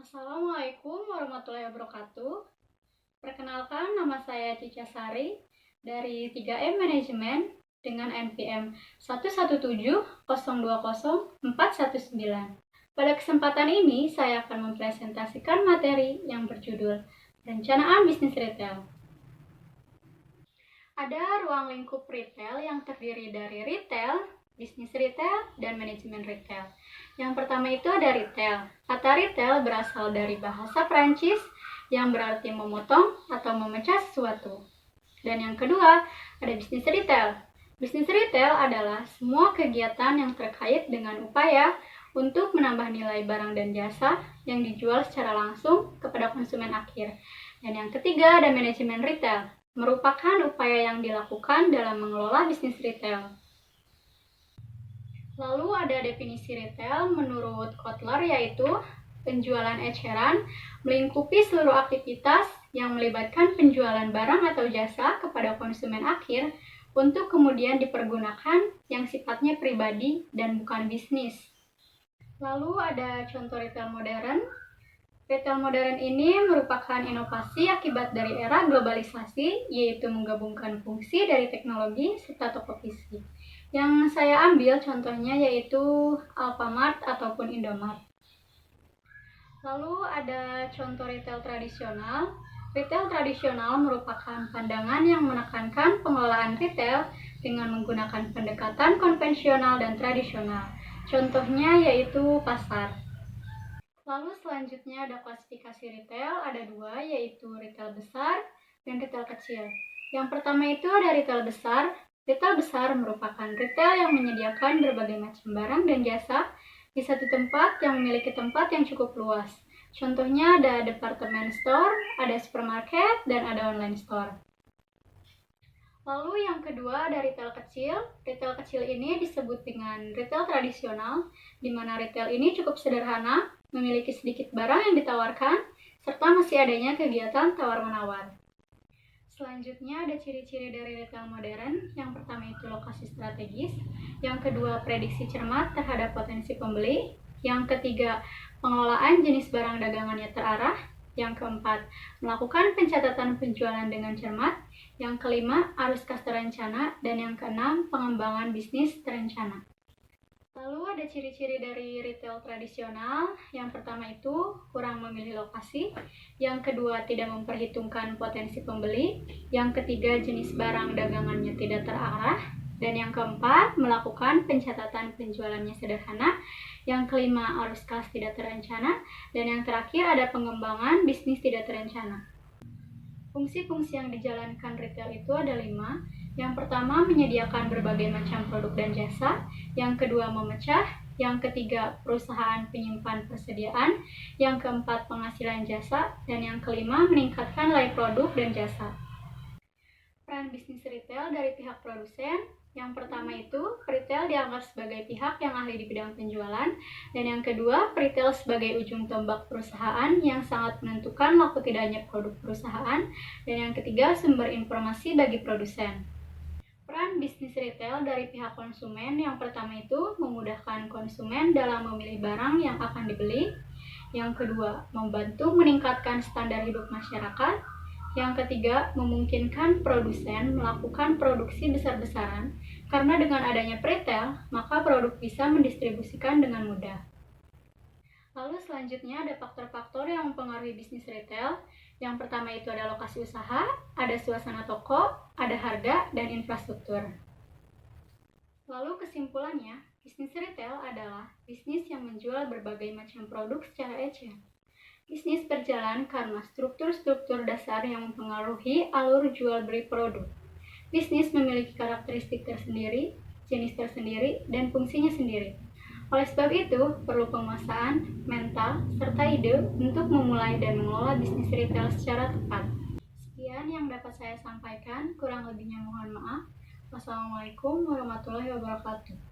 Assalamualaikum warahmatullahi wabarakatuh. Perkenalkan, nama saya Cica Sari dari 3M Manajemen dengan NPM 1170200419. Pada kesempatan ini, saya akan mempresentasikan materi yang berjudul Perencanaan Bisnis Retail. Ada ruang lingkup retail yang terdiri dari retail, bisnis retail, dan manajemen retail. Yang pertama itu ada retail. Kata retail berasal dari bahasa Prancis yang berarti memotong atau memecah sesuatu. Dan yang kedua, ada bisnis retail. Bisnis retail adalah semua kegiatan yang terkait dengan upaya untuk menambah nilai barang dan jasa yang dijual secara langsung kepada konsumen akhir. Dan yang ketiga, ada manajemen retail, merupakan upaya yang dilakukan dalam mengelola bisnis retail. Lalu ada definisi retail menurut Kotler, yaitu penjualan eceran melingkupi seluruh aktivitas yang melibatkan penjualan barang atau jasa kepada konsumen akhir untuk kemudian dipergunakan yang sifatnya pribadi dan bukan bisnis. Lalu ada contoh retail modern. Retail modern ini merupakan inovasi akibat dari era globalisasi, yaitu menggabungkan fungsi dari teknologi serta toko fisik. Yang saya ambil contohnya yaitu Alfamart ataupun Indomart. Lalu ada contoh retail tradisional. Retail tradisional merupakan pandangan yang menekankan pengelolaan retail dengan menggunakan pendekatan konvensional dan tradisional. Contohnya yaitu pasar. Lalu selanjutnya ada klasifikasi retail, ada dua, yaitu retail besar dan retail kecil. Yang pertama itu ada retail besar. Retail besar merupakan retail yang menyediakan berbagai macam barang dan jasa di satu tempat yang memiliki tempat yang cukup luas. Contohnya ada department store, ada supermarket, dan ada online store. Lalu yang kedua ada retail kecil. Retail kecil ini disebut dengan retail tradisional, di mana retail ini cukup sederhana, memiliki sedikit barang yang ditawarkan, serta masih adanya kegiatan tawar-menawar. Selanjutnya ada ciri-ciri dari retail modern. Yang pertama itu lokasi strategis, yang kedua prediksi cermat terhadap potensi pembeli, yang ketiga pengelolaan jenis barang dagangannya terarah, yang keempat melakukan pencatatan penjualan dengan cermat, yang kelima arus kas terencana, dan yang keenam pengembangan bisnis terencana. Lalu ada ciri-ciri dari retail tradisional. Yang pertama itu kurang memilih lokasi, yang kedua tidak memperhitungkan potensi pembeli, yang ketiga jenis barang dagangannya tidak terarah, dan yang keempat melakukan pencatatan penjualannya sederhana, yang kelima arus kas tidak terencana, dan yang terakhir ada pengembangan bisnis tidak terencana. Fungsi-fungsi yang dijalankan retail itu ada 5. Yang pertama, menyediakan berbagai macam produk dan jasa. Yang kedua, memecah. Yang ketiga, perusahaan penyimpan persediaan. Yang keempat, penghasilan jasa. Dan yang kelima, meningkatkan nilai produk dan jasa. Peran bisnis retail dari pihak produsen. Yang pertama itu, retail dianggap sebagai pihak yang ahli di bidang penjualan. Dan yang kedua, retail sebagai ujung tombak perusahaan yang sangat menentukan laku tidaknya produk perusahaan. Dan yang ketiga, sumber informasi bagi produsen. Peran bisnis retail dari pihak konsumen. Yang pertama itu, memudahkan konsumen dalam memilih barang yang akan dibeli. Yang kedua, membantu meningkatkan standar hidup masyarakat. Yang ketiga, memungkinkan produsen melakukan produksi besar-besaran, karena dengan adanya retail, maka produk bisa mendistribusikan dengan mudah. Lalu selanjutnya ada faktor-faktor yang mempengaruhi bisnis retail. Yang pertama itu ada lokasi usaha, ada suasana toko, ada harga, dan infrastruktur. Lalu kesimpulannya, bisnis retail adalah bisnis yang menjual berbagai macam produk secara eceran. Bisnis berjalan karena struktur-struktur dasar yang mempengaruhi alur jual beli produk. Bisnis memiliki karakteristik tersendiri, jenis tersendiri, dan fungsinya sendiri. Oleh sebab itu, perlu penguasaan, mental, serta ide untuk memulai dan mengelola bisnis retail secara tepat. Sekian yang dapat saya sampaikan, kurang lebihnya mohon maaf. Wassalamualaikum warahmatullahi wabarakatuh.